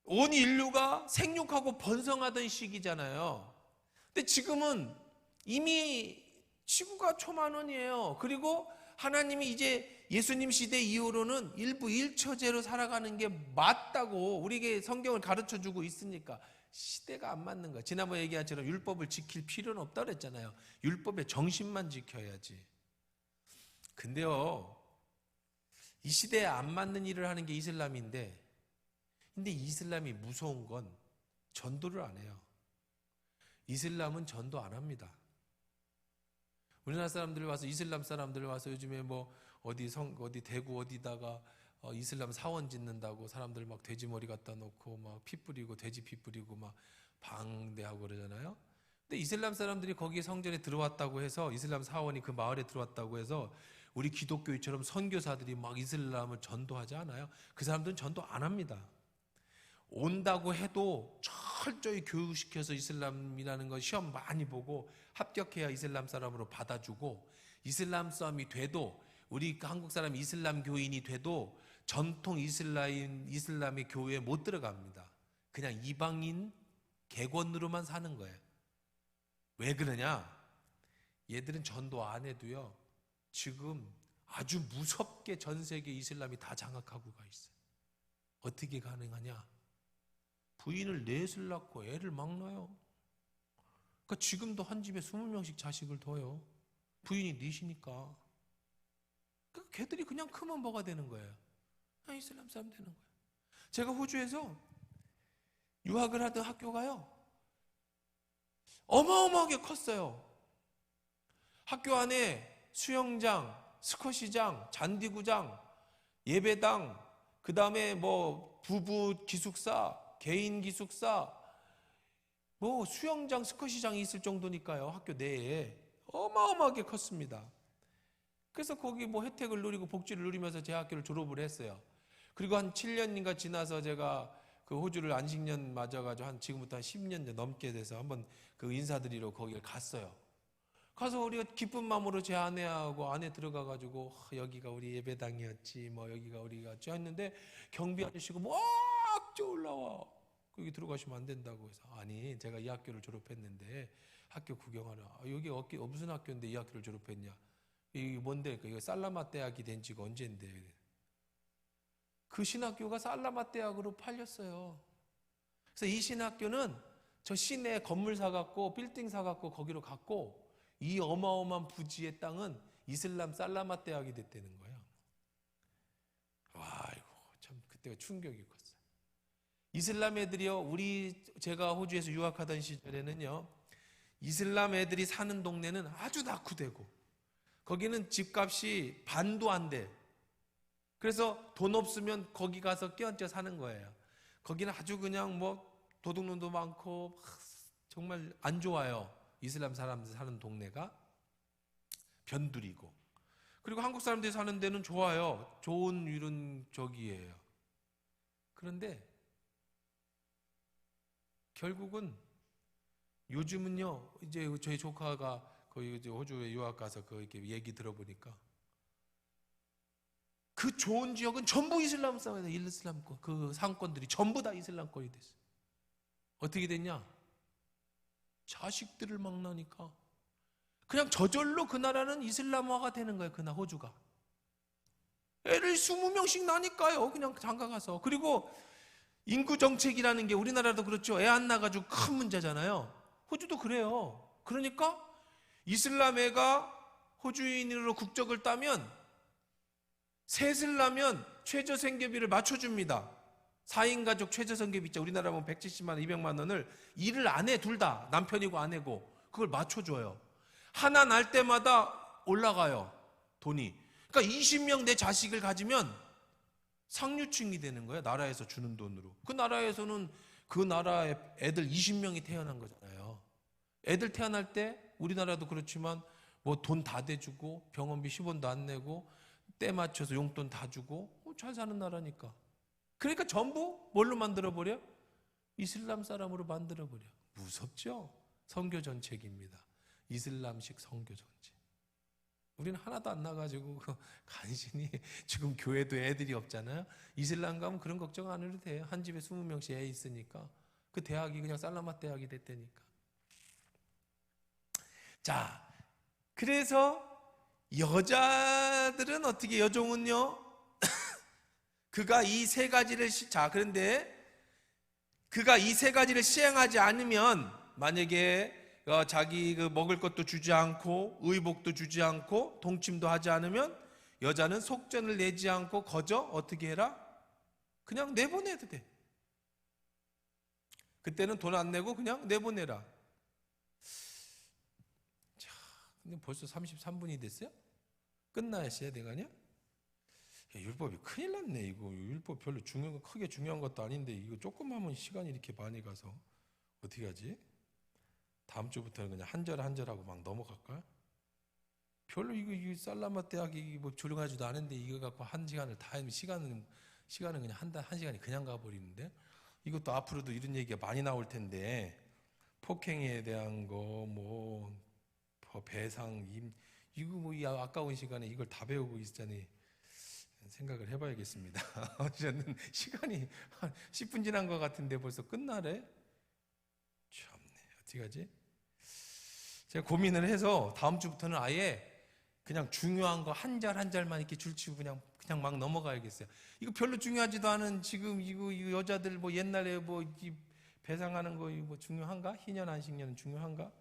Speaker 1: 온 인류가 생육하고 번성하던 시기잖아요. 근데 지금은 이미 지구가 초만원이에요. 그리고 하나님이 이제 예수님 시대 이후로는 일부 일처제로 살아가는 게 맞다고 우리에게 성경을 가르쳐주고 있으니까 시대가 안 맞는 거야. 지난번에 얘기한 것처럼 율법을 지킬 필요는 없다고 그랬잖아요. 율법의 정신만 지켜야지. 근데요, 이 시대에 안 맞는 일을 하는 게 이슬람인데, 근데 이슬람이 무서운 건 전도를 안 해요. 이슬람은 전도 안 합니다. 우리나라 사람들 와서, 이슬람 사람들 와서 요즘에 뭐 어디 대구 어디다가 이슬람 사원 짓는다고 사람들 막 돼지 머리 갖다 놓고 막 피 뿌리고 돼지 피 뿌리고 막 방대하고 그러잖아요. 근데 이슬람 사람들이 거기 성전에 들어왔다고 해서, 이슬람 사원이 그 마을에 들어왔다고 해서 우리 기독교처럼 선교사들이 막 이슬람을 전도하지 않아요. 그 사람들은 전도 안 합니다. 온다고 해도 철저히 교육시켜서 이슬람이라는 거 시험 많이 보고 합격해야 이슬람 사람으로 받아주고, 이슬람 사람이 돼도, 우리 한국 사람 이슬람 교인이 돼도 전통 이슬람의 교회에 못 들어갑니다. 그냥 이방인 객원으로만 사는 거예요. 왜 그러냐? 얘들은 전도 안 해도요, 지금 아주 무섭게 전 세계 이슬람이 다 장악하고 가 있어요. 어떻게 가능하냐? 부인을 넷을 낳고 애를 막 낳아요. 그러니까 지금도 한 집에 20명씩 자식을 둬요. 부인이 넷이니까. 그러니까 걔들이 그냥 크면 뭐가 되는 거예요? 이슬람 사람 되는 거예요. 제가 호주에서 유학을 하던 학교가요, 어마어마하게 컸어요. 학교 안에 수영장, 스쿼시장, 잔디구장, 예배당, 그 다음에 뭐 부부 기숙사, 개인 기숙사, 뭐 수영장, 스쿼시장이 있을 정도니까요. 학교 내에 어마어마하게 컸습니다. 그래서 거기 뭐 혜택을 누리고 복지를 누리면서 제 학교를 졸업을 했어요. 그리고 한 7년인가 지나서 제가 그 호주를 안식년 맞아가지고 지금부터 한 10년 넘게 돼서 한번 그 인사드리러 거기를 갔어요. 가서 우리가 기쁜 마음으로 제 아내하고 안에 들어가가지고 여기가 우리 예배당이었지, 뭐 여기가 우리가 했는데 경비 아저씨가 막 올라와. 거기 들어가시면 안 된다고 해서, 아니 제가 이 학교를 졸업했는데 학교 구경하러, 여기 무슨 학교인데 이 학교를 졸업했냐? 이게 뭔데? 이거 살라마 대학이 된 지가 언제인데? 그 신학교가 살라마 대학으로 팔렸어요. 그래서 이 신학교는 저 시내 건물 사갖고 빌딩 사갖고 거기로 갔고, 이 어마어마한 부지의 땅은 이슬람 살라마 대학이 됐다는 거예요. 와, 이거 참 그때가 충격이 컸어요. 이슬람 애들이요, 제가 호주에서 유학하던 시절에는요, 이슬람 애들이 사는 동네는 아주 낙후되고, 거기는 집값이 반도 안 돼. 그래서 돈 없으면 거기 가서 껴앉아 사는 거예요. 거기는 아주 그냥 뭐 도둑놈도 많고 정말 안 좋아요. 이슬람 사람들 사는 동네가 변두리고. 그리고 한국 사람들이 사는 데는 좋아요. 좋은 이런 저기예요. 그런데 결국은 요즘은요, 이제 저희 조카가 거기 이제 호주에 유학 가서 이렇게 얘기 들어보니까 그 좋은 지역은 전부 이슬람권이다. 이슬람권, 그 상권들이 전부 다 이슬람권이 됐어요. 어떻게 됐냐? 자식들을 막 낳으니까 그냥 저절로 그 나라는 이슬람화가 되는 거예요. 그날 호주가 애를 20명씩 낳으니까요. 그냥 장가가서. 그리고 인구 정책이라는 게 우리나라도 그렇죠. 애 안 낳아가지고 큰 문제잖아요. 호주도 그래요. 그러니까 이슬람 애가 호주인으로 국적을 따면, 셋을 낳으면 최저생계비를 맞춰줍니다. 4인 가족 최저생계비 있죠. 우리나라 보면 170만 원, 200만 원을 일을 안 해, 둘 다. 남편이고 아내고. 그걸 맞춰줘요. 하나 낳을 때마다 올라가요, 돈이. 그러니까 20명 내 자식을 가지면 상류층이 되는 거예요. 나라에서 주는 돈으로. 그 나라에서는 그 나라에 애들 20명이 태어난 거잖아요. 애들 태어날 때 우리나라도 그렇지만 뭐 돈 다 대주고 병원비 10원도 안 내고 때 맞춰서 용돈 다 주고 잘 사는 나라니까. 그러니까 전부 뭘로 만들어버려? 이슬람 사람으로 만들어버려. 무섭죠? 선교 정책입니다. 이슬람식 선교 정책. 우리는 하나도 안 나가지고 간신히, 지금 교회도 애들이 없잖아요. 이슬람 가면 그런 걱정 안 해도 돼요. 한 집에 20명씩 애 있으니까. 그 대학이 그냥 살라마 대학이 됐다니까. 자, 그래서 여자들은 어떻게, 여종은요? 그가 이 세 가지를 그런데 그가 이 세 가지를 시행하지 않으면, 만약에 자기 먹을 것도 주지 않고 의복도 주지 않고 동침도 하지 않으면 여자는 속전을 내지 않고 거저 어떻게 해라? 그냥 내보내도 돼. 그때는 돈 안 내고 그냥 내보내라. 자, 근데 벌써 33분이 됐어요? 끝나야 돼가 아니야? 율법이 큰일 났네. 이거 율법 별로 크게 중요한 것도 아닌데 이거 조금 하면 시간이 이렇게 많이 가서 어떻게 하지? 다음 주부터는 그냥 한 절 한 절하고 막 넘어갈까? 별로 이거 살라마 대학이 뭐 조용하지도 않은데 이거 갖고 한 시간을 다 하면 시간은 그냥 한 시간이 그냥 가버리는데, 이것도 앞으로도 이런 얘기가 많이 나올 텐데, 폭행에 대한 거, 뭐 배상, 이거 뭐 이 아까운 시간에 이걸 다 배우고 있자니 생각을 해봐야겠습니다. 저는 시간이 한 10분 지난 것 같은데 벌써 끝나래? 참네, 어떻게 하지? 제가 고민을 해서 다음 주부터는 아예 그냥 중요한 거 한 절 한 절만 이렇게 줄치고 그냥 막 넘어가야겠어요. 이거 별로 중요하지도 않은 지금 이거 여자들 뭐 옛날에 뭐 배상하는 거 뭐 중요한가? 희년 안식년은 중요한가?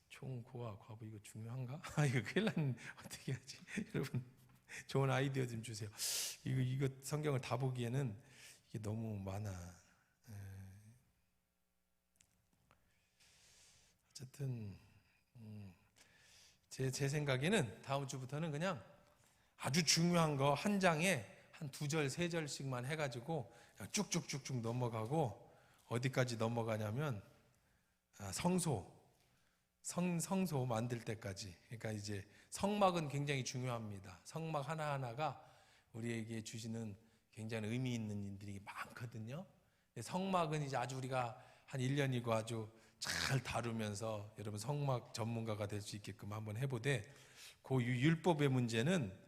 Speaker 1: 종고와 과부 이거 중요한가? 이거 큰일 났네. 어떻게 하지? 여러분 좋은 아이디어 좀 주세요. 이거 성경을 다 보기에는 이게 너무 많아. 어쨌든 제 생각에는 다음 주부터는 그냥 아주 중요한 거 한 장에 한 2절, 3절씩만 해가지고 그냥 쭉쭉쭉쭉 넘어가고, 어디까지 넘어가냐면 성소 만들 때까지. 그러니까 이제 성막은 굉장히 중요합니다. 성막 하나하나가 우리에게 주시는 굉장히 의미 있는 일들이 많거든요. 성막은 이제 아주 우리가 한 1년이고 아주 잘 다루면서 여러분 성막 전문가가 될 수 있게끔 한번 해보되, 그 율법의 문제는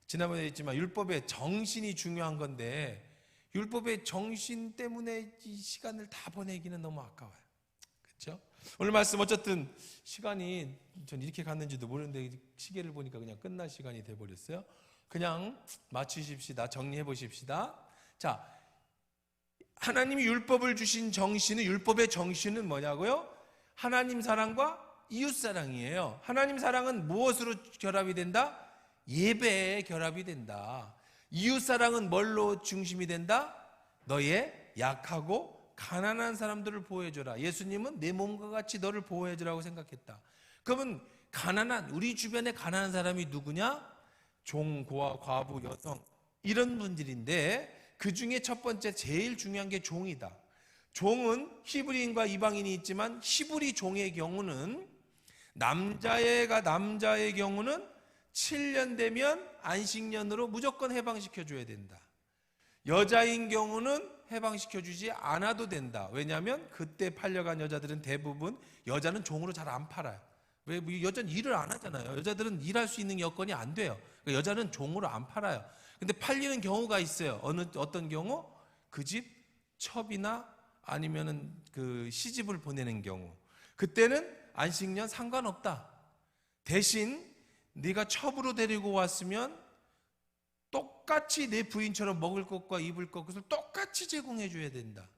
Speaker 1: 지난번에 했지만 율법의 정신이 중요한 건데, 율법의 정신 때문에 이 시간을 다 보내기는 너무 아까워요. 그렇죠? 오늘 말씀 어쨌든 시간이 전 이렇게 갔는지도 모르는데 시계를 보니까 그냥 끝날 시간이 돼버렸어요. 그냥 마치십시다. 정리해 보십시다. 자, 하나님이 율법을 주신 정신은, 율법의 정신은 뭐냐고요? 하나님 사랑과 이웃 사랑이에요. 하나님 사랑은 무엇으로 결합이 된다? 예배에 결합이 된다. 이웃 사랑은 뭘로 중심이 된다? 너의 약하고 가난한 사람들을 보호해줘라. 예수님은 내 몸과 같이 너를 보호해주라고 생각했다. 그러면 우리 주변에 가난한 사람이 누구냐? 종, 고아, 과부, 여성, 이런 분들인데, 그 중에 첫 번째 제일 중요한 게 종이다. 종은 히브리인과 이방인이 있지만 히브리 종의 경우는 남자의 경우는 7년 되면 안식년으로 무조건 해방시켜줘야 된다. 여자인 경우는 해방시켜주지 않아도 된다. 왜냐하면 그때 팔려간 여자들은 대부분, 여자는 종으로 잘 안 팔아요. 왜? 여자는 일을 안 하잖아요. 여자들은 일할 수 있는 여건이 안 돼요. 그러니까 여자는 종으로 안 팔아요. 근데 팔리는 경우가 있어요. 어떤 경우? 그 집 첩이나 아니면은 그 시집을 보내는 경우. 그때는 안식년 상관없다. 대신 네가 첩으로 데리고 왔으면 똑같이 내 부인처럼 먹을 것과 입을 것을 똑같이 제공해 줘야 된다.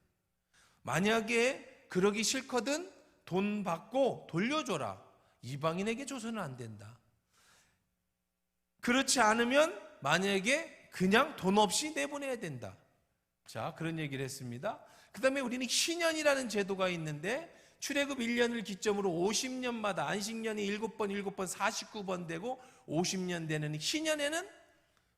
Speaker 1: 만약에 그러기 싫거든 돈 받고 돌려줘라. 이방인에게 줘서는 안 된다. 그렇지 않으면 만약에 그냥 돈 없이 내보내야 된다. 자, 그런 얘기를 했습니다. 그 다음에 우리는 희년이라는 제도가 있는데, 출애굽 1년을 기점으로 50년마다 안식년이 7번 49번 되고 50년 되는 희년에는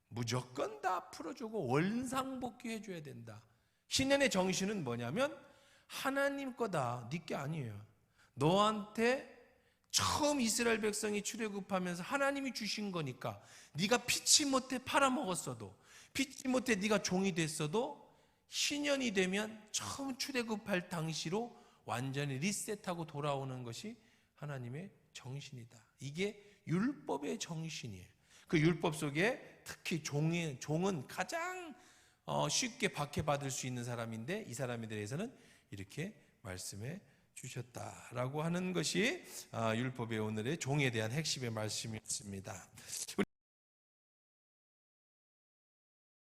Speaker 1: 무조건 다 풀어주고 원상복귀해 줘야 된다. 희년의 정신은 뭐냐면 하나님 거다, 네 게 아니에요. 너한테 처음 이스라엘 백성이 출애굽하면서 하나님이 주신 거니까, 네가 피치 못해 팔아먹었어도, 피치 못해 네가 종이 됐어도 희년이 되면 처음 출애굽할 당시로 완전히 리셋하고 돌아오는 것이 하나님의 정신이다. 이게 율법의 정신이에요. 그 율법 속에 특히 종은 가장 쉽게 박해받을 수 있는 사람인데, 이 사람에 대해서는 이렇게 말씀해 주셨다라고 하는 것이 율법의 오늘의 종에 대한 핵심의 말씀이었습니다.